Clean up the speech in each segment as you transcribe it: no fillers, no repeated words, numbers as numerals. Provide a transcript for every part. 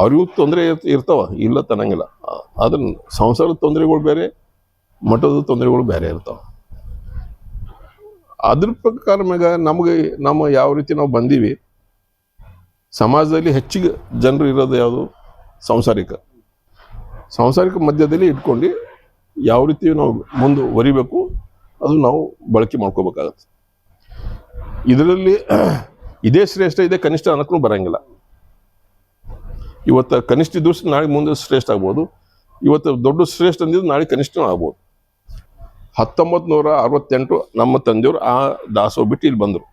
ಅವ್ರಿಗೂ ತೊಂದರೆ ಇರ್ತಾವ, ಇಲ್ಲ ತನ್ನಂಗಿಲ್ಲ. ಆದ್ರೆ ಸಂಸಾರದ ತೊಂದರೆಗಳು ಬೇರೆ, ಮಠದ ತೊಂದರೆಗಳು ಬೇರೆ ಇರ್ತಾವ. ಅದ್ರ ಪ್ರಕಾರ ಮ್ಯಾಗ ನಮ್ಮ ಯಾವ ರೀತಿ ನಾವು ಬಂದೀವಿ, ಸಮಾಜದಲ್ಲಿ ಹೆಚ್ಚಿಗೆ ಜನರು ಇರೋದು ಯಾವುದು ಸಂಸಾರಿಕ ಮಧ್ಯದಲ್ಲಿ ಇಟ್ಕೊಂಡು ಯಾವ ರೀತಿ ನಾವು ಮುಂದುವರಿಬೇಕು ಅದು ನಾವು ಬಳಕೆ ಮಾಡ್ಕೋಬೇಕಾಗತ್ತೆ. ಇದರಲ್ಲಿ ಇದೇ ಶ್ರೇಷ್ಠ ಇದೆ ಕನಿಷ್ಠ ಅನ್ನಕ್ಕೂ ಬರಂಗಿಲ್ಲ. ಇವತ್ತು ಕನಿಷ್ಠ ಇದ್ದು ನಾಳೆ ಮುಂದೆ ಶ್ರೇಷ್ಠ ಆಗ್ಬೋದು, ಇವತ್ತು ದೊಡ್ಡ ಶ್ರೇಷ್ಠ ಅಂದಿದ್ದು ನಾಳೆ ಕನಿಷ್ಠ ಆಗ್ಬೋದು. 1968 ನಮ್ಮ ತಂದೆಯವರು ಆ ದಾಸೋಹ ಬಿಟ್ಟು ಇಲ್ಲಿ ಬಂದರು,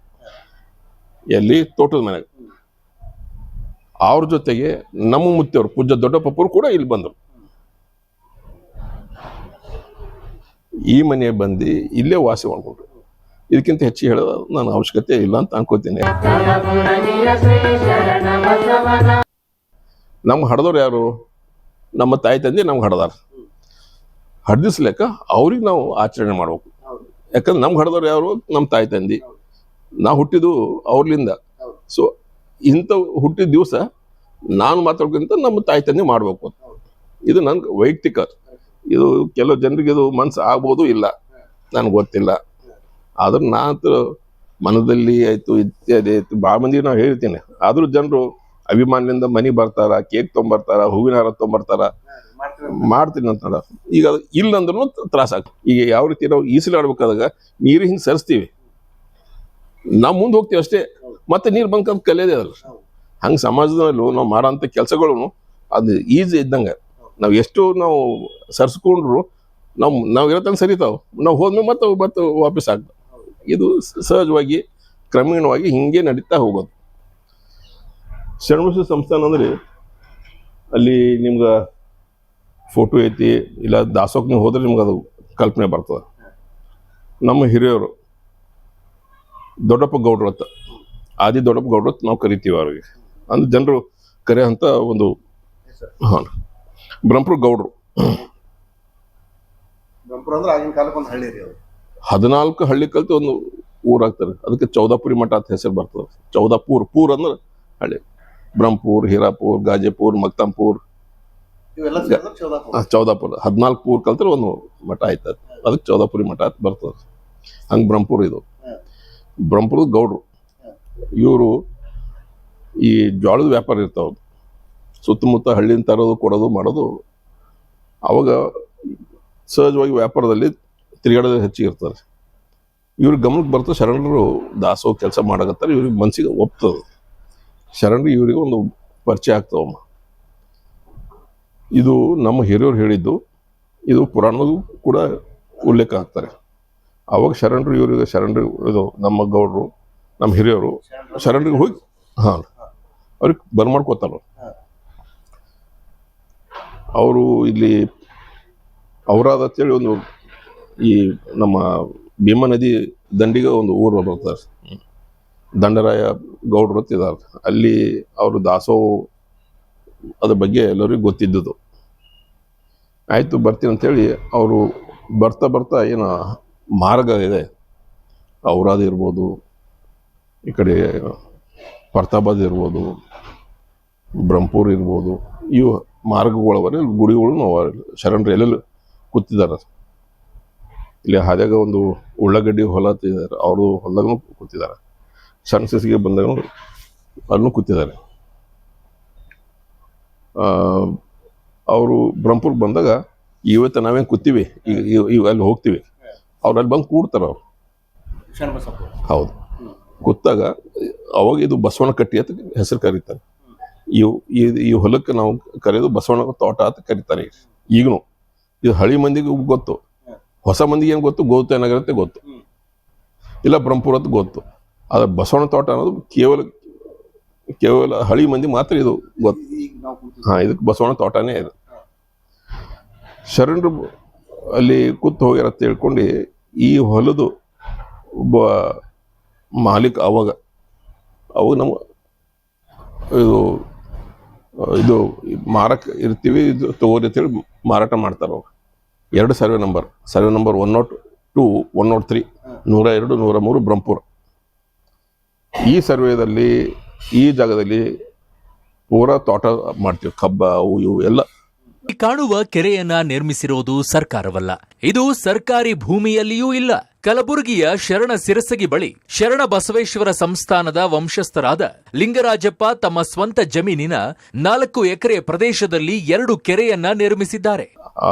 ಎಲ್ಲಿ ತೋಟದ ಮನೆಗೆ. ಅವ್ರ ಜೊತೆಗೆ ನಮ್ಮ ಮುತ್ತೆಯವರು ಪೂಜ್ಯ ದೊಡ್ಡಪ್ಪರು ಕೂಡ ಇಲ್ಲಿ ಬಂದರು. ಈ ಮನೆ ಬಂದು ಇಲ್ಲೇ ವಾಸ ಮಾಡ್ಕೊಂಡ್ರು. ಇದಕ್ಕಿಂತ ಹೆಚ್ಚಿಗೆ ಹೇಳೋದು ನನ್ನ ಅವಶ್ಯಕತೆ ಇಲ್ಲ ಅಂತ ಅನ್ಕೋತೀನಿ. ನಮ್ಗೆ ಹಡ್ದವ್ರು ಯಾರು? ನಮ್ಮ ತಾಯಿ ತಂದೆ ನಮ್ಗೆ ಹಡ್ದಾರ. ಹಡ್ದಿಸ್ಲೇಕ ಅವ್ರಿಗೆ ನಾವು ಆಚರಣೆ ಮಾಡ್ಬೇಕು. ಯಾಕಂದ್ರೆ ನಮ್ಗೆ ಹಡ್ದವ್ರು ಯಾರು? ನಮ್ಮ ತಾಯಿ ತಂದೆ. ನಾವು ಹುಟ್ಟಿದ್ದು ಅವ್ರಲಿಂದ. ಸೊ ಇಂಥ ಹುಟ್ಟಿದ ದಿವಸ ನಾನು ಮಾತಾಡ್ಕೊಂತ ನಮ್ಮ ತಾಯಿ ತಂದೆ ಮಾಡ್ಬೇಕು. ಇದು ನನ್ಗೆ ವೈಯಕ್ತಿಕ. ಇದು ಕೆಲವು ಜನರಿಗೆ ಇದು ಮನಸ್ಸು ಆಗ್ಬೋದು, ಇಲ್ಲ, ನನಗೆ ಗೊತ್ತಿಲ್ಲ. ಆದ್ರೆ ನಾನಂತೂ ಮನದಲ್ಲಿ ಆಯ್ತು ಇತ್ಯಾದಿ ಆಯ್ತು ಭಾಳ ಮಂದಿಗೆ ನಾವು ಹೇಳ್ತೀನಿ. ಆದ್ರೂ ಜನರು ಅಭಿಮಾನದಿಂದ ಮನೆ ಬರ್ತಾರ, ಕೇಕ್ ತೊಗೊಂಬರ್ತಾರ, ಹೂವಿನ ಹಾರ ತೊಗೊಂಬರ್ತಾರ, ಮಾಡ್ತೀನಿ ಅಂತ. ಈಗ ಇಲ್ಲ ಅಂದ್ರೂ ತ್ರಾಸ ಆಗ್ತದೆ. ಈಗ ಯಾವ ರೀತಿ ನಾವು ಈಸಲಾಡ್ಬೇಕಾದಾಗ ನೀರು ಹಿಂಗೆ ಸರಿಸ್ತೀವಿ, ನಾವು ಮುಂದೆ ಹೋಗ್ತೀವಿ ಅಷ್ಟೇ, ಮತ್ತೆ ನೀರು ಬಂದ್ಕಂತ ಕಲಿಯೋದೇ ಅದಲ್ಲ. ಹಂಗೆ ಸಮಾಜದಲ್ಲೂ ನಾವು ಮಾಡೋಂಥ ಕೆಲಸಗಳು ಅದು ಈಸಿ ಇದ್ದಂಗೆ. ನಾವು ಎಷ್ಟು ನಾವು ಸರಿಸ್ಕೊಂಡ್ರು ನಾವು ಇರತ್ತಂಗೆ ಸರಿತಾವೆ, ನಾವು ಹೋದ್ಮೇಲೆ ಮತ್ತೆ ವಾಪಸ್ ಆಗ್ತವೆ. ಇದು ಸಹಜವಾಗಿ ಕ್ರಮೇಣವಾಗಿ ಹಿಂಗೆ ನಡೀತಾ ಹೋಗೋದು. ಶರಣಬಸವೇಶ್ವರ ಸಂಸ್ಥಾನ ಅಂದ್ರೆ ಅಲ್ಲಿ ನಿಮ್ಗೆ ಫೋಟೋ ಐತಿ, ಇಲ್ಲ ದಾಸೋಹಕ್ಕೆ ನೀವು ಹೋದ್ರೆ ನಿಮ್ಗೆ ಅದು ಕಲ್ಪನೆ ಬರ್ತದೆ. ನಮ್ಮ ಹಿರಿಯರು ದೊಡ್ಡಪ್ಪ ಗೌಡ್ರು ಅಂತ, ಆದಿ ದೊಡ್ಡಪ್ಪ ಗೌಡ್ರು ಅಂತ ನಾವು ಕರಿತೀವಿ ಅವ್ರಿಗೆ. ಅಂದ್ರೆ ಜನರು ಕರೆಯೋಂಥ ಒಂದು ಹಾಂ ಬ್ರಹ್ಮಪುರ ಗೌಡ್ರು. 14 ಹಳ್ಳಿ ಕಲ್ತು ಒಂದು ಊರಾಗ್ತಾರೆ. ಅದಕ್ಕೆ ಚೌದಾಪುರಿ ಮಠ ಅಂತ ಹೆಸರು ಬರ್ತದೆ. ಪೂರ್ ಅಂದ್ರೆ ಹಳ್ಳಿ. ಬ್ರಹ್ಮಪುರ್, ಹೀರಾಪುರ್, ಗಾಜೆಪುರ್, ಮಕ್ತಾಂಪುರ್, ಚೌದಾಪುರ 14 ಪೂರ್ ಕಲ್ತ್ರೆ ಒಂದು ಮಠ ಆಯ್ತದ. ಅದಕ್ಕೆ ಚೌದಾಪುರಿ ಮಠ ಅಂತ ಬರ್ತದೆ. ಹಂಗೆ ಬ್ರಹ್ಮಪುರ ಇದು. ಬ್ರಹ್ಮಪುರದ ಗೌಡ್ರು ಇವರು ಈ ಜೋಳದ ವ್ಯಾಪಾರ ಇರ್ತಾವ. ಸುತ್ತಮುತ್ತ ಹಳ್ಳಿನ ತರೋದು, ಕೊಡೋದು, ಮಾಡೋದು. ಅವಾಗ ಸಹಜವಾಗಿ ವ್ಯಾಪಾರದಲ್ಲಿ ತಿರುಗಾಡೋದು ಹೆಚ್ಚಿಗೆ ಇರ್ತಾರೆ. ಇವ್ರಿಗೆ ಗಮನಕ್ಕೆ ಬರ್ತದೆ, ಶರಣರು ದಾಸೋಹ ಕೆಲಸ ಮಾಡಕತ್ತಾರೆ, ಇವ್ರಿಗೆ ಮನಸ್ಸಿಗೆ ಒಪ್ತದೆ. ಶರಣರು ಇವರಿಗೆ ಒಂದು ಪರಿಚಯ ಆಗ್ತಾವಮ್ಮ. ಇದು ನಮ್ಮ ಹಿರಿಯರು ಹೇಳಿದ್ದು, ಇದು ಪುರಾಣದೂ ಕೂಡ ಉಲ್ಲೇಖ ಆಗ್ತಾರೆ. ಅವಾಗ ಶರಣರು ಇವರಿಗೆ ಇದು ನಮ್ಮ ಗೌಡ್ರು, ನಮ್ಮ ಹಿರಿಯರು ಶರಣರಿಗೆ ಹೋಗಿ ಅವ್ರಿಗೆ ಬರ್ಮಾಡ್ಕೋತಾರ. ಅವರು ಇಲ್ಲಿ ಔರಾದ ಅಂತೇಳಿ ಒಂದು ಈ ನಮ್ಮ ಭೀಮಾ ನದಿ ದಂಡಿಗೆ ಒಂದು ಊರು ಬರ್ತಾರೆ, ದಂಡರಾಯ ಗೌಡ್ರು ಅಂತ ಇದ್ದಾರೆ. ಅಲ್ಲಿ ಅವರು ದಾಸೋಹ ಅದ್ರ ಬಗ್ಗೆ ಎಲ್ಲರಿಗೂ ಗೊತ್ತಿದ್ದುದು. ಆಯಿತು ಬರ್ತೀನಿ ಅಂತೇಳಿ ಅವರು ಬರ್ತಾ ಏನು ಮಾರ್ಗ ಇದೆ, ಔರಾದ ಇರ್ಬೋದು, ಈ ಕಡೆ ಪರ್ತಾಬಾದ್ ಇರ್ಬೋದು, ಬ್ರಹ್ಮಪುರ ಇರ್ಬೋದು, ಇವು ಮಾರ್ಗಗಳವರೆ ಗುಡಿಗಳು ಶರಣರು ಎಲ್ಲೆಲ್ಲಿ ಕೂತಿದ್ದಾರೆ. ಇಲ್ಲಿ ಹಾದ್ಯಾಗ ಒಂದು ಉಳ್ಳಾಗಡ್ಡಿ ಹೊಲ ತಿದ್ದಾರೆ, ಅವರು ಹೊಲದಾಗೂ ಕೂತಿದ್ದಾರೆ. ಸಣ್ಣ ಸಿಸಿಗೆ ಬಂದಾಗ ಅಲ್ಲೂ ಕೂತಿದ್ದಾರೆ. ಅವರು ಬ್ರಹ್ಮಪುರ್ಗೆ ಬಂದಾಗ ಇವತ್ತು ನಾವೇನು ಕೂತೀವಿ, ಈಗ ಅಲ್ಲಿ ಹೋಗ್ತೀವಿ, ಅವ್ರು ಅಲ್ಲಿ ಬಂದು ಕೂಡ್ತಾರೆ. ಅವರು ಹೌದು ಕೂತಾಗ ಅವಾಗ ಇದು ಬಸವಣ್ಣ ಕಟ್ಟಿ ಅಂತ ಹೆಸರು ಕರೀತಾರೆ. ಈ ಹೊಲಕ್ಕೆ ನಾವು ಕರೆಯೋದು ಬಸವಣ್ಣ ತೋಟ ಅಂತ ಕರೀತಾರೆ. ಈಗನು ಇದು ಹಳಿ ಮಂದಿಗೆ ಗೊತ್ತು, ಹೊಸ ಮಂದಿಗೆ ಏನು ಗೊತ್ತು, ಗೋತೇನಾಗಿರುತ್ತೆ ಗೊತ್ತು, ಇಲ್ಲ ಬ್ರಹ್ಮಪುರ ಅಂತ ಗೊತ್ತು. ಆದರೆ ಬಸವಣ್ಣ ತೋಟ ಅನ್ನೋದು ಕೇವಲ ಹಳಿ ಮಂದಿ ಮಾತ್ರ ಇದು ಗೊತ್ತು. ಇದಕ್ಕೆ ಬಸವಣ್ಣ ತೋಟನೇ ಇದೆ. ಶರಣರು ಅಲ್ಲಿ ಕೂತು ಹೋಗ್ಯಾರ ಅಂತ ಹೇಳ್ಕೊಂಡು ಈ ಹೊಲದು ಒಬ್ಬ ಮಾಲೀಕ ಅವಾಗ ನಮ್ಮ ಇದು ಮಾರಕ ಇರ್ತೀವಿ, ಇದು ತಗೋರಿ ಅಂತೇಳಿ ಮಾರಾಟ ಮಾಡ್ತಾರೆ. ಅವಾಗ 2 ಸರ್ವೆ ನಂಬರ್ 102, 103, 102, 103 ಬ್ರಹ್ಮಪುರ. ಈ ಸರ್ವೇದಲ್ಲಿ ಈ ಜಾಗದಲ್ಲಿ ಪೂರಾ ತೋಟ ಮಾಡ್ತೀವಿ, ಕಬ್ಬ ಅವು ಇವು ಎಲ್ಲ. ಈ ಕಾಣುವ ಕೆರೆಯನ್ನ ನಿರ್ಮಿಸಿರೋದು ಸರ್ಕಾರವಲ್ಲ, ಇದು ಸರ್ಕಾರಿ ಭೂಮಿಯಲ್ಲಿಯೂ ಇಲ್ಲ. ಕಲಬುರಗಿಯ ಶರಣ ಸಿರಸಗಿ ಬಳಿ ಶರಣ ಬಸವೇಶ್ವರ ಸಂಸ್ಥಾನದ ವಂಶಸ್ಥರಾದ ಲಿಂಗರಾಜಪ್ಪ ತಮ್ಮ ಸ್ವಂತ ಜಮೀನಿನ 4 ಎಕರೆ ಪ್ರದೇಶದಲ್ಲಿ 2 ಕೆರೆಯನ್ನ ನಿರ್ಮಿಸಿದ್ದಾರೆ.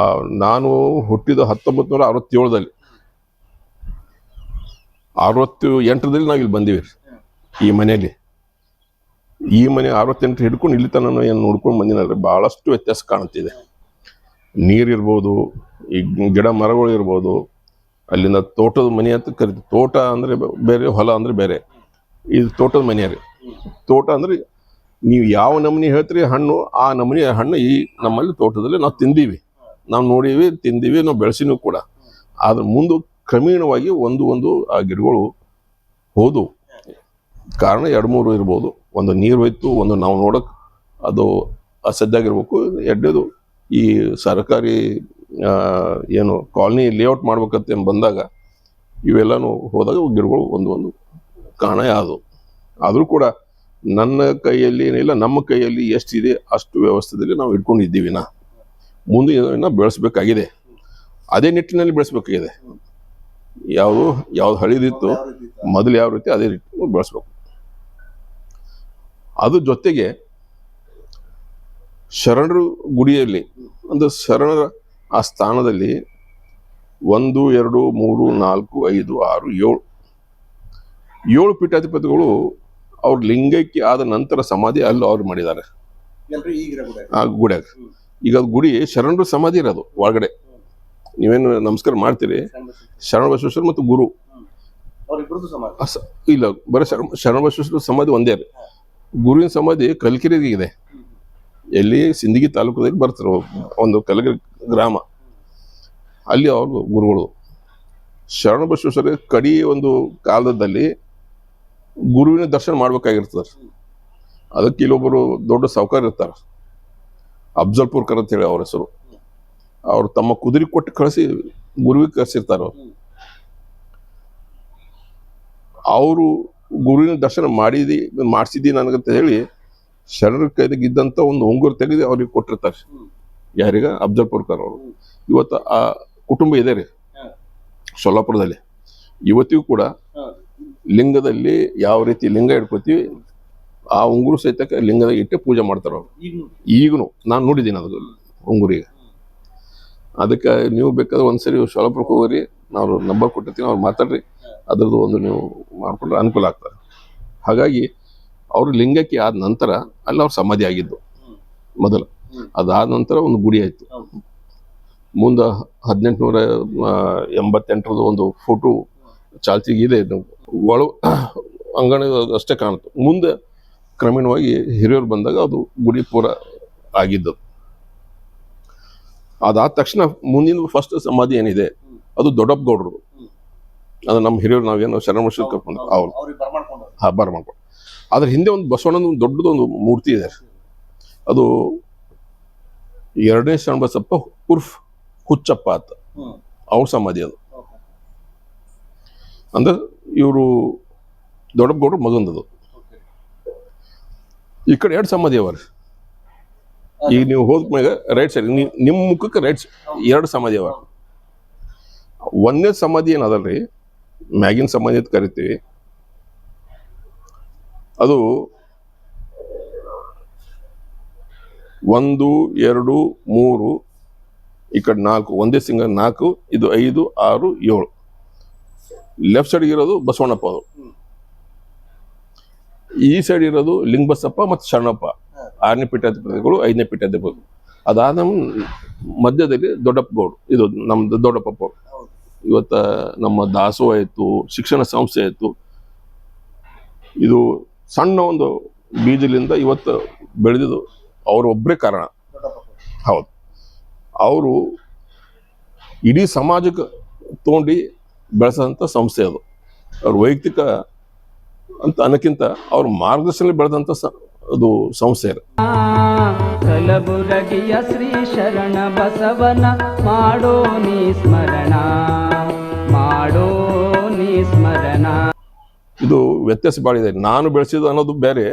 ನಾನು ಹುಟ್ಟಿದ 1967ರಲ್ಲಿ, 68ರಲ್ಲಿ ನಾವು ಇಲ್ಲಿ ಬಂದೀವಿ. ಈ ಮನೆಯಲ್ಲಿ, ಈ ಮನೆ 68 ಹಿಡ್ಕೊಂಡು ಇಲ್ಲಿ ತನಕ ಏನು ನೋಡ್ಕೊಂಡು ಬಂದಿನಲ್ರಿ, ಭಾಳಷ್ಟು ವ್ಯತ್ಯಾಸ ಕಾಣುತ್ತಿದೆ. ನೀರಿರ್ಬೋದು, ಈ ಗಿಡ ಮರಗಳು ಇರ್ಬೋದು, ಅಲ್ಲಿಂದ ತೋಟದ ಮನೆ ಅಂತ ಕರಿತೀವಿ. ತೋಟ ಅಂದರೆ ಬೇರೆ, ಹೊಲ ಅಂದರೆ ಬೇರೆ. ಇದು ತೋಟದ ಮನೆ ರೀ. ತೋಟ ಅಂದರೆ ನೀವು ಯಾವ ನಮೂನಿ ಹೇಳ್ತೀರಿ ಹಣ್ಣು, ಆ ನಮೂನಿ ಹಣ್ಣು ಈ ನಮ್ಮಲ್ಲಿ ತೋಟದಲ್ಲಿ ನಾವು ತಿಂದೀವಿ, ನಾವು ನೋಡೀವಿ, ತಿಂದೀವಿ, ನಾವು ಬೆಳೆಸಿನೂ ಕೂಡ. ಆದ್ರೆ ಮುಂದೆ ಕ್ರಮೇಣವಾಗಿ ಒಂದು ಆ ಗಿಡಗಳು ಹೋದವು. ಕಾರಣ 2-3 ಇರ್ಬೋದು. ಒಂದು ನೀರು ಹೋಯ್ತು, ಒಂದು ನಾವು ನೋಡೋಕೆ ಅದು ಅಸಡ್ಡಾಗಿರ್ಬೇಕು. ಎರಡನೇದು ಈ ಸರ್ಕಾರಿ ಏನು ಕಾಲನಿ ಲೇಔಟ್ ಮಾಡ್ಬೇಕಂತ ಬಂದಾಗ ಇವೆಲ್ಲನೂ ಹೋದಾಗ ಗಿಡಗಳು ಒಂದು ಕಾರಣ ಯಾವುದು. ಆದರೂ ಕೂಡ ನನ್ನ ಕೈಯಲ್ಲಿ ಏನಿಲ್ಲ, ನಮ್ಮ ಕೈಯಲ್ಲಿ ಎಷ್ಟಿದೆ ಅಷ್ಟು ವ್ಯವಸ್ಥೆಯಲ್ಲಿ ನಾವು ಇಟ್ಕೊಂಡಿದ್ದೀವಿ. ಮುಂದೆ ಇದನ್ನು ಬೆಳೆಸ್ಬೇಕಾಗಿದೆ, ಅದೇ ನಿಟ್ಟಿನಲ್ಲಿ ಬೆಳೆಸ್ಬೇಕಾಗಿದೆ. ಯಾವುದು ಹಳಿದಿತ್ತು ಮೊದಲು ಯಾವ ರೀತಿ ಅದೇ ರೀತಿ ಬೆಳೆಸ್ಬೇಕು. ಅದ್ರ ಜೊತೆಗೆ ಶರಣರು ಗುಡಿಯಲ್ಲಿ ಒಂದು ಶರಣರ ಆ ಸ್ಥಾನದಲ್ಲಿ 1, 2, 3, 4, 5, 6, 7 ಪೀಠಾಧಿಪತಿಗಳು ಅವ್ರ ಲಿಂಗೈಕ್ಯ ಆದ ನಂತರ ಸಮಾಧಿ ಅಲ್ಲಿ ಅವ್ರು ಮಾಡಿದ್ದಾರೆ ಆ ಗುಡಿಯಾಗ. ಈಗ ಅದು ಗುಡಿ ಶರಣರು ಸಮಾಧಿ ಇರೋದು ಒಳಗಡೆ. ನೀವೇನು ನಮಸ್ಕಾರ ಮಾಡ್ತೀರಿ, ಶರಣ ಬಸವೇಶ್ವರ ಮತ್ತು ಗುರು ಇಲ್ಲ, ಬರೀ ಶರಣ ಬಸವೇಶ್ವರ ಸಮಾಧಿ ಒಂದೇ ರೀ. ಗುರುವಿನ ಸಮಾಧಿ ಕಲ್ಕೆರೆಗೆ ಇದೆ. ಎಲ್ಲಿ ಸಿಂದಗಿ ತಾಲೂಕದಲ್ಲಿ ಬರ್ತಾರೆ, ಒಂದು ಕಲಗಿರಿ ಗ್ರಾಮ, ಅಲ್ಲಿ ಅವ್ರ ಗುರುಗಳು. ಶರಣ ಬಸವೇಶ್ವರ ಕಡಿ ಒಂದು ಕಾಲದಲ್ಲಿ ಗುರುವಿನ ದರ್ಶನ ಮಾಡ್ಬೇಕಾಗಿರ್ತದೆ. ಅದಕ್ಕೆ ಇಲ್ಲೊಬ್ಬರು ದೊಡ್ಡ ಸಾಹುಕಾರ ಇರ್ತಾರೆ, ಅಫ್ಜಲ್ಪುರ್ಕರ್ ಅಂತ ಹೇಳಿ ಅವ್ರ ಹೆಸರು. ಅವ್ರು ತಮ್ಮ ಕುದುರೆ ಕೊಟ್ಟು ಕಳಿಸಿ ಗುರುವಿಗೆ ಕಳಿಸಿರ್ತಾರ. ಅವರು ಗುರುವಿನ ದರ್ಶನ ಮಾಡಿಸಿದಿ ನನಗಂತ ಹೇಳಿ ಶರಣರ ಕೈದಾಗ ಇದ್ದಂತ ಒಂದು ಉಂಗುರ ತೆಗೆದು ಅವ್ರಿಗೆ ಕೊಟ್ಟಿರ್ತಾರೆ. ಯಾರಿಗ? ಅಫ್ಜಲ್ಪುರ್ಕರ್ ಅವರು. ಇವತ್ತು ಆ ಕುಟುಂಬ ಇದೆ ರೀ ಸೊಲ್ಲಾಪುರದಲ್ಲಿ. ಇವತ್ತಿಗೂ ಕೂಡ ಲಿಂಗದಲ್ಲಿ ಯಾವ ರೀತಿ ಲಿಂಗ ಇಟ್ಕೋತೀವಿ, ಆ ಉಂಗುರು ಸಹಿತಕ್ಕೆ ಲಿಂಗದಾಗ ಇಟ್ಟೆ ಪೂಜೆ ಮಾಡ್ತಾರ ಅವ್ರು. ಈಗನು ನಾನು ನೋಡಿದ್ದೀನಿ ಅದು ಉಂಗುರಿಗೆ. ಅದಕ್ಕೆ ನೀವು ಬೇಕಾದ್ರೆ ಒಂದ್ಸರಿ ಸೊಲ್ಲಾಪುರಕ್ಕೆ ಹೋಗ್ರಿ, ನಾವು ನಂಬರ್ ಕೊಟ್ಟಿರ್ತೀನಿ, ಅವ್ರು ಮಾತಾಡ್ರಿ, ಅದ್ರದ್ದು ಒಂದು ನೀವು ಮಾಡ್ಕೊಂಡ್ರೆ ಅನುಕೂಲ ಆಗ್ತದೆ. ಹಾಗಾಗಿ ಅವರು ಲಿಂಗಕ್ಕೆ ಆದ ನಂತರ ಅಲ್ಲಿ ಅವ್ರು ಸಮಾಧಿ ಆಗಿದ್ದು ಮೊದಲು. ಅದಾದ ನಂತರ ಒಂದು ಗುಡಿ ಆಯ್ತು. ಮುಂದೆ 1888 ಒಂದು ಫೋಟೋ ಚಾಲ್ತಿಗೆ ಇದೆ, ಒಳ ಅಂಗಣ ಅಷ್ಟೇ ಕಾಣುತ್ತೆ. ಮುಂದೆ ಕ್ರಮೇಣವಾಗಿ ಹಿರಿಯರು ಬಂದಾಗ ಅದು ಗುಡಿ ಪೂರ ಆಗಿದ್ದು. ಅದಾದ ತಕ್ಷಣ ಮುಂದಿನ ಫಸ್ಟ್ ಸಮಾಧಿ ಏನಿದೆ ಅದು ದೊಡ್ಡಪ್ಪ ಗೌಡ್ರದು. ಅದು ನಮ್ಮ ಹಿರಿಯರು, ನಾವೇನು ಶರಣ ಬಸವೇಶ್ವರ ಕರ್ಕೊಂಡು ಅವ್ರು ಬರ್ಮಾಡ್ಕೊಂಡು. ಅದ್ರ ಹಿಂದೆ ಒಂದು ಬಸವಣ್ಣನ ಒಂದು ದೊಡ್ಡದೊಂದು ಮೂರ್ತಿ ಇದೆ. ಅದು 2ನೇ ಶರಣ ಬಸಪ್ಪ ಉರ್ಫ್ ಹುಚ್ಚಪ್ಪ ಅಂತ ಅವ್ರ ಸಮಾಧಿ. ಅದು ಅಂದ್ರೆ ಇವರು ದೊಡ್ಡಪ್ಪ ಗೌಡ್ರ ಮಗಂದದು. ಈ ಕಡೆ 2 ಸಮಾಧಿ ಅವರ. ಈಗ ನೀವು ಹೋದ್ಮ್ಯಾಗ ರೈಟ್ ಸೈಡ್ ನಿಮ್ಮ ಮುಖಕ್ಕೆ ರೈಟ್ 2 ಸಮಾಧಿ ಅವ. 1ನೇ ಸಮಾಧಿ ಏನದಲ್ರಿ, ಮ್ಯಾಗಿನ ಸಮಾಧಿ ಅಂತ ಕರಿತೀವಿ, ಅದು 1, 2, 3 ಈ ಕಡೆ 4, ಒಂದೇ ಸಿಂಗಲ್ 4, ಇದು 5, 6, 7. ಲೆಫ್ಟ್ ಸೈಡ್ ಇರೋದು ಬಸವಣ್ಣಪ್ಪ. ಅದು ಈ ಸೈಡ್ ಇರೋದು ಲಿಂಗಬಸಪ್ಪ ಮತ್ತು ಶರಣಪ್ಪ, 6ನೇ ಪೀಠಾಧಿಪತಿಗಳು, 5ನೇ ಪೀಠಾಧಿಪತಿಗಳು. ಅದಾದ ಮಧ್ಯದಲ್ಲಿ ದೊಡ್ಡಪ್ಪ ಗೌಡ್ರು, ಇದು ನಮ್ದು ದೊಡ್ಡಪ್ಪ. ಇವತ್ತ ನಮ್ಮ ದಾಸೋಹ ಆಯ್ತು, ಶಿಕ್ಷಣ ಸಂಸ್ಥೆ ಆಯ್ತು, ಇದು ಸಣ್ಣ ಒಂದು ಬೀಜಲಿಂದ ಇವತ್ತು ಬೆಳೆದಿದ್ದು ಅವರೊಬ್ಬರೇ ಕಾರಣ. ಹೌದು, ಅವರು ಇಡೀ ಸಮಾಜಕ್ಕೆ ತಗೊಂಡು ಬೆಳೆಸೋಂಥ ಸಂಸ್ಥೆ ಅದು. ಅವ್ರ ವೈಯಕ್ತಿಕ ಅಂತ ಅನ್ನಕ್ಕಿಂತ ಅವ್ರ ಮಾರ್ಗದರ್ಶನ ಬೆಳೆದಂಥ ಅದು ಸಂಸ್ಥೆ. ಕಲಬುರಗಿಯ ಶ್ರೀ ಶರಣ ಬಸವನ ಮಾಡೋ ನೀ ಸ್ಮರಣ, ಮಾಡೋ ನೀ ಸ್ಮರಣ. ಇದು ವ್ಯತ್ಯಾಸ ಭಾಳ ಇದೆ. ನಾನು ಬೆಳೆಸಿದ್ದು ಅನ್ನೋದು ಬೇರೆ,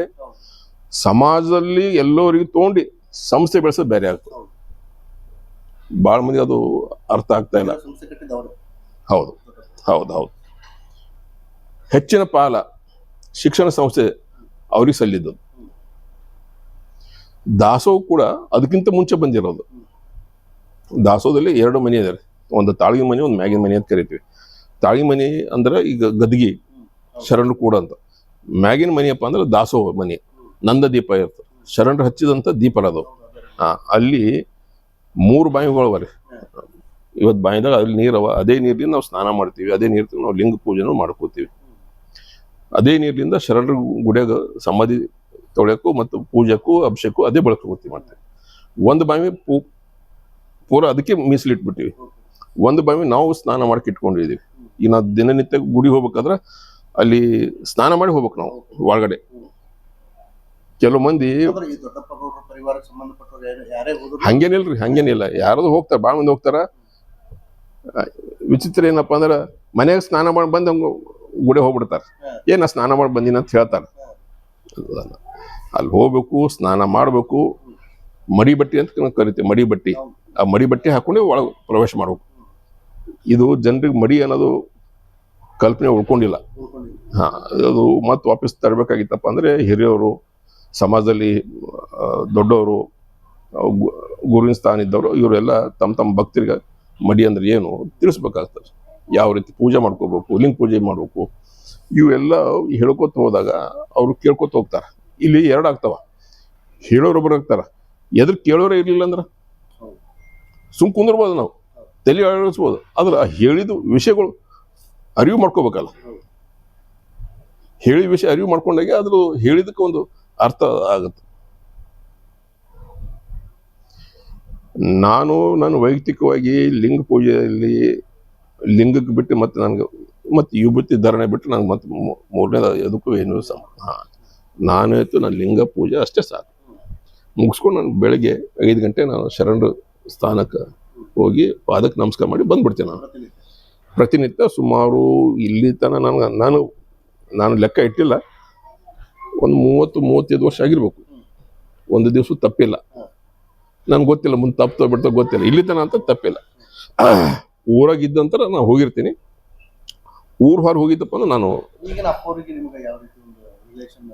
ಸಮಾಜದಲ್ಲಿ ಎಲ್ಲರಿಗೂ ತೊಗೊಂಡು ಸಂಸ್ಥೆ ಬೆಳೆಸೋದು ಬೇರೆ ಆಗ್ತದೆ. ಭಾಳ ಮಂದಿ ಅದು ಅರ್ಥ ಆಗ್ತಾ ಇಲ್ಲ. ಸಂಸ್ಥೆ ಕಟ್ಟಿದವರು ಹೌದು ಹೌದು ಹೌದು. ಹೆಚ್ಚಿನ ಪಾಲ ಶಿಕ್ಷಣ ಸಂಸ್ಥೆ ಅವ್ರಿಗೆ ಸಲ್ಲಿದ್ದು. ದಾಸೋಹ ಕೂಡ ಅದಕ್ಕಿಂತ ಮುಂಚೆ ಬಂದಿರೋದು. ದಾಸೋಹದಲ್ಲಿ 2 ಮನೆ ಇದಾರೆ, ಒಂದು ತಾಳ್ಗಿ ಮನೆ, ಒಂದು ಮ್ಯಾಗಿನ ಮನೆ ಅಂತ ಕರಿತೀವಿ. ತಾಳ್ಗಿ ಮನೆ ಅಂದ್ರೆ ಈಗ ಗದ್ಗಿ ಶರಣರು ಕೂಡ ಅಂತ. ಮ್ಯಾಗಿನ ಮನೆಯಪ್ಪ ಅಂದ್ರೆ ದಾಸೋಹ ಮನೆ, ನಂದ ದೀಪ ಇರ್ತದೆ, ಶರಣರು ಹಚ್ಚಿದಂಥ ದೀಪ ಅದು. ಅಲ್ಲಿ 3 ಬಾವಿಗಳು ಅವ ರೀ. ಇವತ್ತು ಬಾವಿದಾಗ ಅಲ್ಲಿ ನೀರವ, ಅದೇ ನೀರಿನಿಂದ ನಾವು ಸ್ನಾನ ಮಾಡ್ತೀವಿ, ಅದೇ ನೀರು ನಾವು ಲಿಂಗ ಪೂಜೆನೂ ಮಾಡ್ಕೋತೀವಿ. ಅದೇ ನೀರಿನಿಂದ ಶರಣರ ಗುಡಿಯಾಗ ಸಮಾಧಿ ತೊಳೆಯಕ್ಕೂ ಮತ್ತು ಪೂಜೆಕ್ಕೂ ಅಭಿಷೇಕಕ್ಕೂ ಅದೇ ಬಳಸ್ಕೋತೀವಿ ಮಾಡ್ತೀವಿ. ಒಂದು ಬಾವಿ ಪೂರ ಅದಕ್ಕೆ ಮೀಸಲಿಟ್ಬಿಟ್ಟಿವಿ. ಒಂದು ಬಾವಿ ನಾವು ಸ್ನಾನ ಮಾಡಕ್ಕೆ ಇಟ್ಕೊಂಡಿದ್ದೀವಿ. ಈಗ ನಾವು ದಿನನಿತ್ಯ ಗುಡಿ ಹೋಗ್ಬೇಕಾದ್ರೆ ಅಲ್ಲಿ ಸ್ನಾನ ಮಾಡಿ ಹೋಗ್ಬೇಕು ನಾವು ಒಳಗಡೆ. ಕೆಲವು ಮಂದಿ ಈ ದೊಡ್ಡಪ್ಪ ಗೌಡ್ರ ಪರಿವಾರಕ್ಕೆ ಸಂಬಂಧಪಟ್ಟವ್ರು ಯಾರೇ ಹೋದ್ರು ಹಂಗೇನಿಲ್ರಿ, ಹಂಗೇನಿಲ್ಲ, ಯಾರಾದ್ರು ಹೋಗ್ತಾರೆ, ಭಾಳ ಮಂದಿ ಹೋಗ್ತಾರ. ವಿಚಿತ್ರ ಏನಪ್ಪಾ ಅಂದ್ರೆ ಮನೆಯಾಗ ಸ್ನಾನ ಮಾಡಿ ಬಂದು ಹಂಗ ಗುಡಿ ಹೋಗ್ಬಿಡ್ತಾರೆ. ನಾ ಸ್ನಾನ ಮಾಡಿ ಬಂದಿನ ಅಂತ ಹೇಳ್ತಾರೆ. ಅಲ್ಲಿ ಹೋಗ್ಬೇಕು, ಸ್ನಾನ ಮಾಡಬೇಕು, ಮಡಿ ಬಟ್ಟೆ ಅಂತ ಕರಿತೀವಿ, ಮಡಿ ಬಟ್ಟೆ. ಆ ಮಡಿ ಬಟ್ಟೆ ಹಾಕೊಂಡೆ ಒಳಗೆ ಪ್ರವೇಶ ಮಾಡ್ಬೇಕು. ಇದು ಜನರಿಗೆ ಮಡಿ ಅನ್ನೋದು ಕಲ್ಪನೆ ಉಳ್ಕೊಂಡಿಲ್ಲ. ಹಾ, ಅದು ಮತ್ತೆ ವಾಪಸ್ ತರಬೇಕಾಗಿತ್ತಪ್ಪ ಅಂದ್ರೆ ಹಿರಿಯವರು, ಸಮಾಜದಲ್ಲಿ ದೊಡ್ಡವರು, ಗುರುವಿನ ಸ್ಥಾನ ಇದ್ದವರು, ಇವರೆಲ್ಲ ತಮ್ಮ ಭಕ್ತರಿಗೆ ಮಡಿ ಅಂದ್ರೆ ಏನು ತಿಳಿಸ್ಬೇಕಾಗ್ತದೆ. ಯಾವ ರೀತಿ ಪೂಜೆ ಮಾಡ್ಕೋಬೇಕು, ಲಿಂಗ ಪೂಜೆ ಮಾಡ್ಬೇಕು, ಇವೆಲ್ಲ ಹೇಳ್ಕೊತ ಹೋದಾಗ ಅವರು ಕೇಳ್ಕೊತ ಹೋಗ್ತಾರೆ. ಇಲ್ಲಿ 2 ಆಗ್ತಾವ, ಹೇಳೋರೊಬ್ಬರು ಆಗ್ತಾರ, ಎದ್ರ ಕೇಳೋರೇ ಇರ್ಲಿಲ್ಲ ಅಂದ್ರೆ ಸುಮ್ ಕುಂದಿರ್ಬೋದು, ನಾವು ತಲೆ ಅಳಿಸ್ಬೋದು. ಆದ್ರೆ ಹೇಳಿದ ವಿಷಯಗಳು ಅರಿವು ಮಾಡ್ಕೋಬೇಕಲ್ಲ. ಹೇಳಿದ ವಿಷಯ ಅರಿವು ಮಾಡ್ಕೊಂಡಾಗ ಅದ್ರ ಹೇಳಿದಕ್ಕೆ ಒಂದು ಅರ್ಥ ಆಗುತ್ತೆ. ನಾನು ವೈಯಕ್ತಿಕವಾಗಿ ಲಿಂಗ ಪೂಜೆಯಲ್ಲಿ ಲಿಂಗಕ್ಕೆ ಬಿಟ್ಟು ಮತ್ತೆ ನನಗೆ ಮತ್ತೆ ವಿಭೂತಿ ಧಾರಣೆ ಬಿಟ್ಟು ನನಗೆ ಮತ್ತೆ 3ನೇದು ಎದಕ್ಕೂ ಏನು ನಾನಾಯ್ತು ನನ್ನ ಲಿಂಗ ಪೂಜೆ ಅಷ್ಟೇ ಸಾಕು. ಮುಗಿಸ್ಕೊಂಡು ನಾನು ಬೆಳಗ್ಗೆ 5 ಗಂಟೆ ನಾನು ಶರಣರ ಸ್ಥಾನಕ್ಕೆ ಹೋಗಿ ಪಾದಕ್ಕೆ ನಮಸ್ಕಾರ ಮಾಡಿ ಬಂದ್ಬಿಡ್ತೇನೆ. ನಾನು ಪ್ರತಿನಿತ್ಯ ಸುಮಾರು ಇಲ್ಲಿ ತನಕ ನಾನು ಲೆಕ್ಕ ಇಟ್ಟಿಲ್ಲ, ಒಂದು 30-35 ವರ್ಷ ಆಗಿರ್ಬೇಕು. ಒಂದು ದಿವಸ ತಪ್ಪಿಲ್ಲ. ನನ್ಗೆ ಗೊತ್ತಿಲ್ಲ ಮುಂದೆ ತಪ್ಪು ಬಿಡ್ತಾ ಗೊತ್ತಿಲ್ಲ, ಇಲ್ಲಿ ತನ ಅಂತ ತಪ್ಪಿಲ್ಲ. ಊರಾಗಿದ್ದಂತರ ನಾನು ಹೋಗಿರ್ತೀನಿ. ಊರ್ ಹೊರ ಹೋಗಿದ್ದಪ್ಪ ಅಂದ್ರೆ ನಾನು ಈಗಿನ ಅಪ್ಪವರಿಗೆ ನಿಮಗೆ ಯಾವ ರೀತಿ ಒಂದು ರಿಲೇಷನ್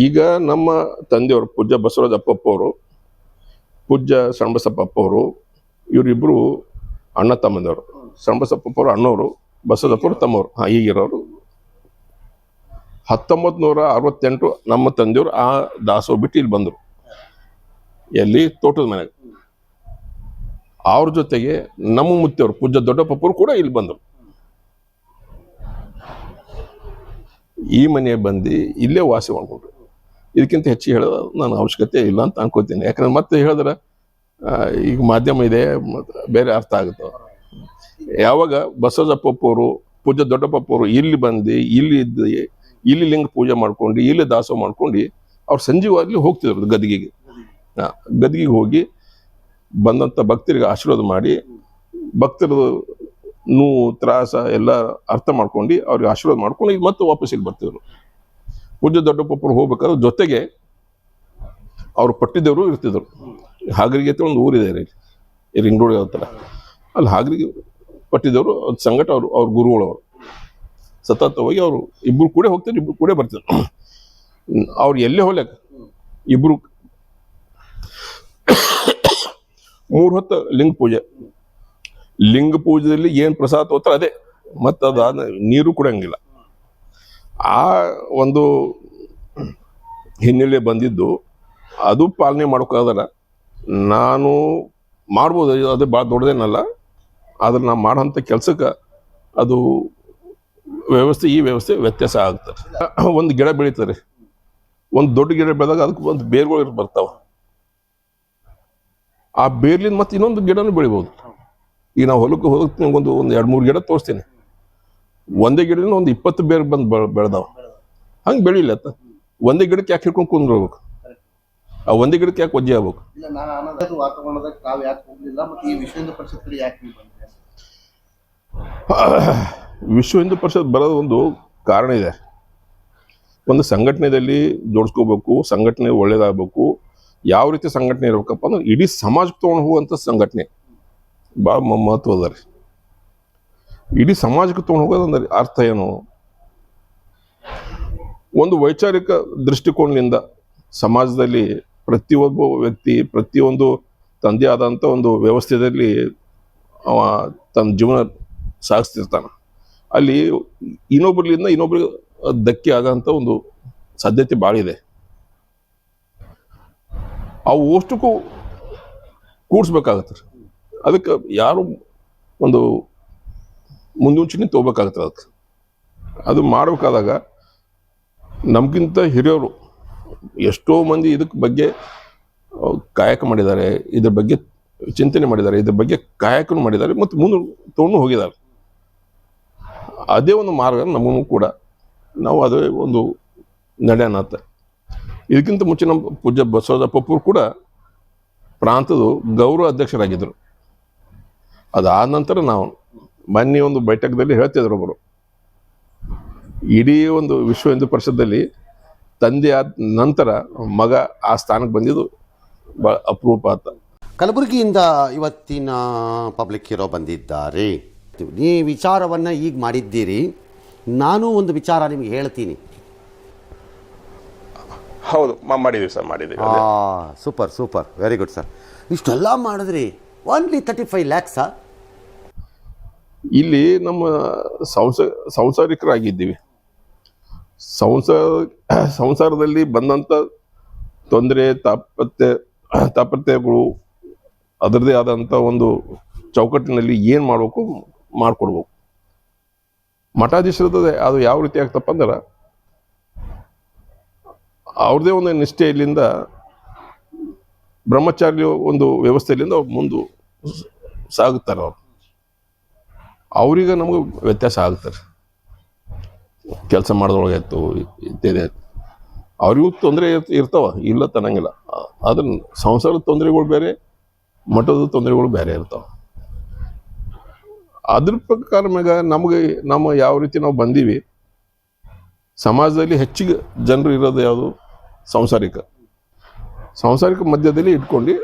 ಈಗ ನಮ್ಮ ತಂದೆಯವರು ಪೂಜ್ಯ ಬಸವರಾಜ ಅಪ್ಪಪ್ಪ ಅವರು, ಪೂಜ್ಯ ಶರಣಬಸಪ್ಪ ಅವರು, ಇವರಿಬ್ಬರು ಅಣ್ಣ ತಮ್ಮಂದವರು. ಶರಣಬಸಪ್ಪ ಅವರು ಅಣ್ಣವರು, ಬಸವದಪ್ಪರು ತಮ್ಮವರು. ಈಗಿರೋರು 1968 ನಮ್ಮ ತಂದೆಯವರು ಆ ದಾಸೋಹ ಬಿಟ್ಟು ಇಲ್ಲಿ ಬಂದರು. ಎಲ್ಲಿ ತೋಟದ ಮನೆಗೆ. ಅವ್ರ ಜೊತೆಗೆ ನಮ್ಮ ಮುತ್ತೆಯವರು ಪೂಜ್ಯ ದೊಡ್ಡಪ್ಪರು ಕೂಡ ಇಲ್ಲಿ ಬಂದರು. ಈ ಮನೆ ಬಂದು ಇಲ್ಲೇ ವಾಸ ಮಾಡ್ಕೊಂಡ್ರು. ಇದಕ್ಕಿಂತ ಹೆಚ್ಚು ಹೇಳೋದು ನಾನು ಅವಶ್ಯಕತೆ ಇಲ್ಲ ಅಂತ ಅನ್ಕೋತೀನಿ. ಯಾಕಂದ್ರೆ ಮತ್ತೆ ಹೇಳಿದ್ರೆ ಈಗ ಮಾಧ್ಯಮ ಇದೆ, ಬೇರೆ ಅರ್ಥ ಆಗುತ್ತೆ. ಯಾವಾಗ ಬಸವಜಪ್ಪಪ್ಪವರು ಪೂಜ್ಯ ದೊಡ್ಡಪ್ಪವರು ಇಲ್ಲಿ ಬಂದು ಇಲ್ಲಿ ಲಿಂಗ ಪೂಜೆ ಮಾಡ್ಕೊಂಡು ಇಲ್ಲಿ ದಾಸೋಹ ಮಾಡ್ಕೊಂಡು ಅವ್ರು ಸಂಜೀವಾಗ್ಲಿ ಹೋಗ್ತಿದ್ರು ಗದ್ಗಿಗೆ. ಗದ್ಗಿಗೆ ಹೋಗಿ ಬಂದಂಥ ಭಕ್ತರಿಗೆ ಆಶೀರ್ವಾದ ಮಾಡಿ, ಭಕ್ತರ ನೋವು ತ್ರಾಸ ಎಲ್ಲ ಅರ್ಥ ಮಾಡ್ಕೊಂಡು ಅವ್ರಿಗೆ ಆಶೀರ್ವಾದ ಮಾಡ್ಕೊಂಡು ಈಗ ಮತ್ತೆ ವಾಪಸ್ ಇಲ್ಲಿ ಬರ್ತಿದ್ರು. ಪೂಜ್ಯ ದೊಡ್ಡಪ್ಪರು ಹೋಗ್ಬೇಕಾದ್ರೆ ಜೊತೆಗೆ ಅವ್ರು ಪಟ್ಟಿದೇವರು ಇರ್ತಿದ್ರು. ಹಾಗರಿಗೆ ಅಂತ ಒಂದು ಊರಿದೆ ರೀ, ರಿಂಗ್ರೋಡ್ ಹೇಳ್ತಾರ, ಅಲ್ಲಿ ಹಾಗರಿಗೆ ಪಟ್ಟಿದವರು ಅದು ಸಂಗಟ ಅವ್ರ ಗುರುಗಳವರು ಸತತವಾಗಿ ಅವರು ಇಬ್ಬರು ಕೂಡ ಹೋಗ್ತಾರೆ, ಇಬ್ಬರು ಕೂಡ ಬರ್ತಿದ್ರು. ಅವ್ರು ಎಲ್ಲೇ ಹೋಗ್ಲಾಕ ಇಬ್ರು 3 ಹೊತ್ತು ಲಿಂಗ ಪೂಜೆಯಲ್ಲಿ ಏನು ಪ್ರಸಾದ ಹೋಗ್ತಾರೆ ಅದೇ, ಮತ್ತು ಅದಾದ ನೀರು ಕುಡಿಯಂಗಿಲ್ಲ. ಆ ಒಂದು ಹಿನ್ನೆಲೆ ಬಂದಿದ್ದು ಅದು ಪಾಲನೆ ಮಾಡೋಕ್ಕಾಗಲ್ಲ. ನಾನು ಮಾಡ್ಬೋದು, ಅದು ಭಾಳ ದೊಡ್ಡದೇನಲ್ಲ. ಆದ್ರೆ ನಾನು ಮಾಡೋಂಥ ಕೆಲಸಕ್ಕೆ ಅದು ಈ ವ್ಯವಸ್ಥೆ ವ್ಯತ್ಯಾಸ ಆಗ್ತದೆ. ಒಂದು ಗಿಡ ಬೆಳೀತಾರೆ, ಒಂದು ದೊಡ್ಡ ಗಿಡ ಬೆಳೆದಾಗ ಅದಕ್ಕೆ ಒಂದು ಬೇರುಗಳು ಬರ್ತಾವೆ. ಆ ಬೇರ್ಲಿಂದ ಮತ್ತೆ ಇನ್ನೊಂದು ಗಿಡನೂ ಬೆಳಿಬೋದು. ಈಗ ನಾವು ಹೊಲಕ್ಕೆ ಹೋಗಿ ಒಂದು 2-3 ಗಿಡ ತೋರಿಸ್ತೀನಿ, ಒಂದೇ ಗಿಡದಿಂದ ಒಂದು 20 ಬೇರು ಬಂದು ಬೆಳೆದಾವ. ಹಂಗೆ ಬೆಳಿಲ್ಲ ಅಂತ ಒಂದೇ ಗಿಡಕ್ಕೆ ಯಾಕೆ ಹಿಡ್ಕೊಂಡು ಕುಂದ್ರಬೇಕು? ಆ ಒಂದೇ ಗಿಡಕ್ಕೆ ಯಾಕೆ ಒಜ್ಜೆ ಆಗ್ಬೇಕು? ಇಲ್ಲ, ನಾನು ಅನ್ನೋದು ವಾತಾವರಣದಾಗ ತಾವು ಯಾಕೆ ಹೋಗ್ಲಿಲ್ಲ, ಮತ್ತು ಈ ವಿಶ್ವ ಹಿಂದೂ ಪರಿಷತ್ ಕಡೆ ಯಾಕೆ ನೀವು ಬಂದ್ರಿ? ವಿಶ್ವ ಹಿಂದೂ ಪರಿಷತ್ ಬರೋದು ಒಂದು ಕಾರಣ ಇದೆ. ಒಂದು ಸಂಘಟನೆಯಲ್ಲಿ ಜೋಡಿಸ್ಕೋಬೇಕು, ಸಂಘಟನೆ ಒಳ್ಳೇದಾಗಬೇಕು. ಯಾವ ರೀತಿ ಸಂಘಟನೆ ಇರ್ಬೇಕಪ್ಪ ಅಂದ್ರೆ ಇಡೀ ಸಮಾಜಕ್ಕೆ ತೊಗೊಂಡು ಹೋಗುವಂಥ ಸಂಘಟನೆ ಭಾಳ ಮಹತ್ವ ಅದ ರೀ. ಇಡೀ ಸಮಾಜಕ್ಕೆ ತೊಗೊಂಡು ಹೋಗೋದಂದ್ರೆ ಅರ್ಥ ಏನು? ಒಂದು ವೈಚಾರಿಕ ದೃಷ್ಟಿಕೋನದಿಂದ ಸಮಾಜದಲ್ಲಿ ಪ್ರತಿಯೊಬ್ಬ ವ್ಯಕ್ತಿ ಪ್ರತಿಯೊಂದು ತಂದೆ ಆದಂಥ ಒಂದು ವ್ಯವಸ್ಥೆಯಲ್ಲಿ ಅವ ತನ್ನ ಜೀವನ ಸಾಗಿಸ್ತಿರ್ತಾನೆ. ಅಲ್ಲಿ ಇನ್ನೊಬ್ಬರಿಂದ ಇನ್ನೊಬ್ರಿಗೆ ಧಕ್ಕೆ ಆಗೋಂಥ ಒಂದು ಸಾಧ್ಯತೆ ಭಾಳ ಇದೆ. ಅವು ಅಷ್ಟಕ್ಕೂ ಕೂಡಿಸ್ಬೇಕಾಗತ್ತೆ ರೀ. ಅದಕ್ಕೆ ಯಾರು ಒಂದು ಮುಂದೂಂಚನೆ ತೊಗೋಬೇಕಾಗತ್ತೆ. ಅದಕ್ಕೆ ಅದು ಮಾಡಬೇಕಾದಾಗ ನಮಗಿಂತ ಹಿರಿಯವರು ಎಷ್ಟೋ ಮಂದಿ ಇದಕ್ಕೆ ಬಗ್ಗೆ ಕಾಯಕ ಮಾಡಿದ್ದಾರೆ, ಇದ್ರ ಬಗ್ಗೆ ಚಿಂತನೆ ಮಾಡಿದ್ದಾರೆ, ಇದ್ರ ಬಗ್ಗೆ ಕಾಯಕನೂ ಮಾಡಿದ್ದಾರೆ ಮತ್ತು ಮುಂದೆ ತೊಗೊಂಡು ಹೋಗಿದ್ದಾರೆ. ಅದೇ ಒಂದು ಮಾರ್ಗ ನಮಗೂ ಕೂಡ ನಾವು ಅದೇ ಒಂದು ನಡೆಯನತ್ತ. ಇದಕ್ಕಿಂತ ಮುಂಚೆ ನಮ್ಮ ಪೂಜ್ಯ ಬಸವರಾಜಪ್ಪರು ಕೂಡ ಪ್ರಾಂತದ ಗೌರವ ಅಧ್ಯಕ್ಷರಾಗಿದ್ದರು. ಅದಾದ ನಂತರ ನಾವು ಮೊನ್ನೆ ಒಂದು ಬೈಠಕದಲ್ಲಿ ಹೇಳ್ತಿದ್ರು ಒಬ್ಬರು, ಇಡೀ ಒಂದು ವಿಶ್ವ ಹಿಂದೂ ಪರಿಷತ್ತಲ್ಲಿ ತಂದೆ ಆದ ನಂತರ ಮಗ ಆ ಸ್ಥಾನಕ್ಕೆ ಬಂದಿದ್ದು ಭಾಳ ಅಪರೂಪ ಅಂತ. ಕಲಬುರಗಿಯಿಂದ ಇವತ್ತಿನ ಪಬ್ಲಿಕ್ ಹೀರೋ ಬಂದಿದ್ದಾರೆ. ಈ ವಿಚಾರವನ್ನು ಈಗ ಮಾಡಿದ್ದೀರಿ. ನಾನು ಒಂದು ವಿಚಾರ ನಿಮಗೆ ಹೇಳ್ತೀನಿ. ಹೌದು, ಮಾಡಿದ್ದೀವಿ ಸರ್, ಮಾಡಿದ್ದೀವಿ. Super super, very good sir. ಇಷ್ಟೆಲ್ಲ ಮಾಡಿದ್ರಿ, ಓನ್ಲಿ 35 lakhs. ಇಲ್ಲಿ ನಮ್ಮ ಸಂಸಾರಿಕರಾಗಿದ್ದೀವಿ. ಸಂಸಾರದಲ್ಲಿ ಬಂದಂಥ ತೊಂದರೆ ತಾಪತ್ರೆಗಳು ಅದರದೇ ಆದಂಥ ಒಂದು ಚೌಕಟ್ಟಿನಲ್ಲಿ ಏನು ಮಾಡಬೇಕು ಮಾಡಿಕೊಡ್ಬೇಕು. ಮಠಾಧೀಶರದ ಅದು ಯಾವ ರೀತಿ ಆಗ್ತಪ್ಪ ಅಂದ್ರೆ ಅವ್ರದ್ದೇ ಒಂದು ನಿಷ್ಠೆಯಲ್ಲಿಂದ ಬ್ರಹ್ಮಚಾರ್ಯ ಒಂದು ವ್ಯವಸ್ಥೆಯಲ್ಲಿಂದ ಅವ್ರು ಮುಂದೆ ಸಾಗುತ್ತಾರೆ. ಅವ್ರಿಗೆ ನಮಗೆ ವ್ಯತ್ಯಾಸ ಆಗ್ತಾರೆ. ಕೆಲಸ ಮಾಡೋದ್ರೊಳಗಾಯ್ತು ಇತ್ಯಾದಿ ಆಯ್ತು, ಅವ್ರಿಗೂ ತೊಂದರೆ ಇರ್ತಾವ, ಇಲ್ಲ ತನ್ನಂಗಿಲ್ಲ. ಆದ್ರೆ ಸಂಸಾರದ ತೊಂದರೆಗಳು ಬೇರೆ, ಮಠದ ತೊಂದರೆಗಳು ಬೇರೆ ಇರ್ತಾವ. ಅದ್ರ ಪ್ರಕಾರ ಮ್ಯಾಗ ನಮ್ಮ ಯಾವ ರೀತಿ ನಾವು ಬಂದೀವಿ, ಸಮಾಜದಲ್ಲಿ ಹೆಚ್ಚಿಗೆ ಜನರು ಇರೋದು ಯಾವುದು? ಸಂಸಾರಿಕ ಮಧ್ಯದಲ್ಲಿ ಇಟ್ಕೊಂಡು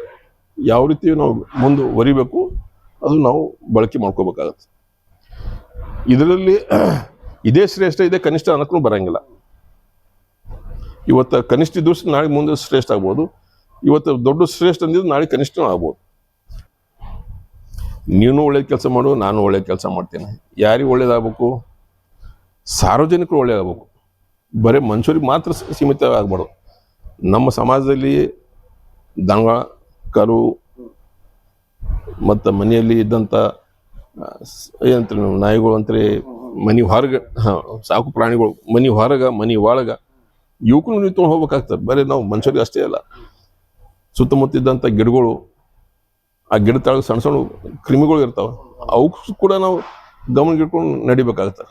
ಯಾವ ರೀತಿ ನಾವು ಮುಂದುವರಿಬೇಕು ಅದು ನಾವು ಬಳಕೆ ಮಾಡ್ಕೋಬೇಕಾಗತ್ತೆ. ಇದರಲ್ಲಿ ಇದೇ ಶ್ರೇಷ್ಠ ಇದೆ ಕನಿಷ್ಠ ಅನ್ನಕ್ಕೂ ಬರಂಗಿಲ್ಲ. ಇವತ್ತು ಕನಿಷ್ಠ ಇದ್ದು ನಾಳೆ ಮುಂದೆ ಶ್ರೇಷ್ಠ ಆಗ್ಬೋದು, ಇವತ್ತು ದೊಡ್ಡ ಶ್ರೇಷ್ಠ ಅಂದಿದ್ದು ನಾಳೆ ಕನಿಷ್ಠ ಆಗ್ಬೋದು. ನೀನು ಒಳ್ಳೆ ಕೆಲಸ ಮಾಡು, ನಾನು ಒಳ್ಳೆ ಕೆಲಸ ಮಾಡ್ತೇನೆ. ಯಾರಿಗೆ ಒಳ್ಳೇದಾಗಬೇಕು? ಸಾರ್ವಜನಿಕರು ಒಳ್ಳೇದಾಗಬೇಕು. ಬರೀ ಮನುಷ್ಯರಿಗೆ ಮಾತ್ರ ಸೀಮಿತ ಆಗ್ಬಾರ್ದು. ನಮ್ಮ ಸಮಾಜದಲ್ಲಿ ದನ ಕರು ಮತ್ತು ಮನೆಯಲ್ಲಿ ಇದ್ದಂಥ ಏನಂತಾರೆ ನಾಯಿಗಳು ಅಂತಾರೆ, ಮನೆ ಹೊರಗೆ ಸಾಕು ಪ್ರಾಣಿಗಳು, ಮನೆ ಹೊರಗೆ ಮನೆ ಒಳಗೆ ಇವಕ್ಕೂ ನೀವು ತೊಗೊಂಡು ಹೋಗ್ಬೇಕಾಗ್ತದೆ. ಬರೀ ನಾವು ಮನುಷ್ಯರಿಗೆ ಅಷ್ಟೇ ಅಲ್ಲ, ಸುತ್ತಮುತ್ತಿದ್ದಂಥ ಗಿಡಗಳು, ಆ ಗಿಡ ತಳಗೆ ಸಣ್ಣ ಸಣ್ಣ ಕ್ರಿಮಿಗಳು ಇರ್ತಾವೆ, ಅವಕ್ಕೂ ಕೂಡ ನಾವು ಗಮನ ಇಟ್ಕೊಂಡು ನಡಿಬೇಕಾಗತ್ತೆ.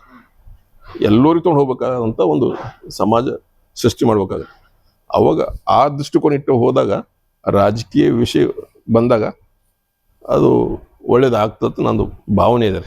ಎಲ್ಲರಿಗೂ ತೊಗೊಂಡು ಹೋಗ್ಬೇಕಾದಂಥ ಒಂದು ಸಮಾಜ ಸೃಷ್ಟಿ ಮಾಡ್ಬೇಕಾಗತ್ತೆ. ಅವಾಗ ಆ ದೃಷ್ಟಿಕೋನ ಇಟ್ಟು ಹೋದಾಗ ರಾಜಕೀಯ ವಿಷಯ ಬಂದಾಗ ಅದು ಒಳ್ಳೇದಾಗ್ತದೆ ನಂದು ಭಾವನೆ ಇದೆ.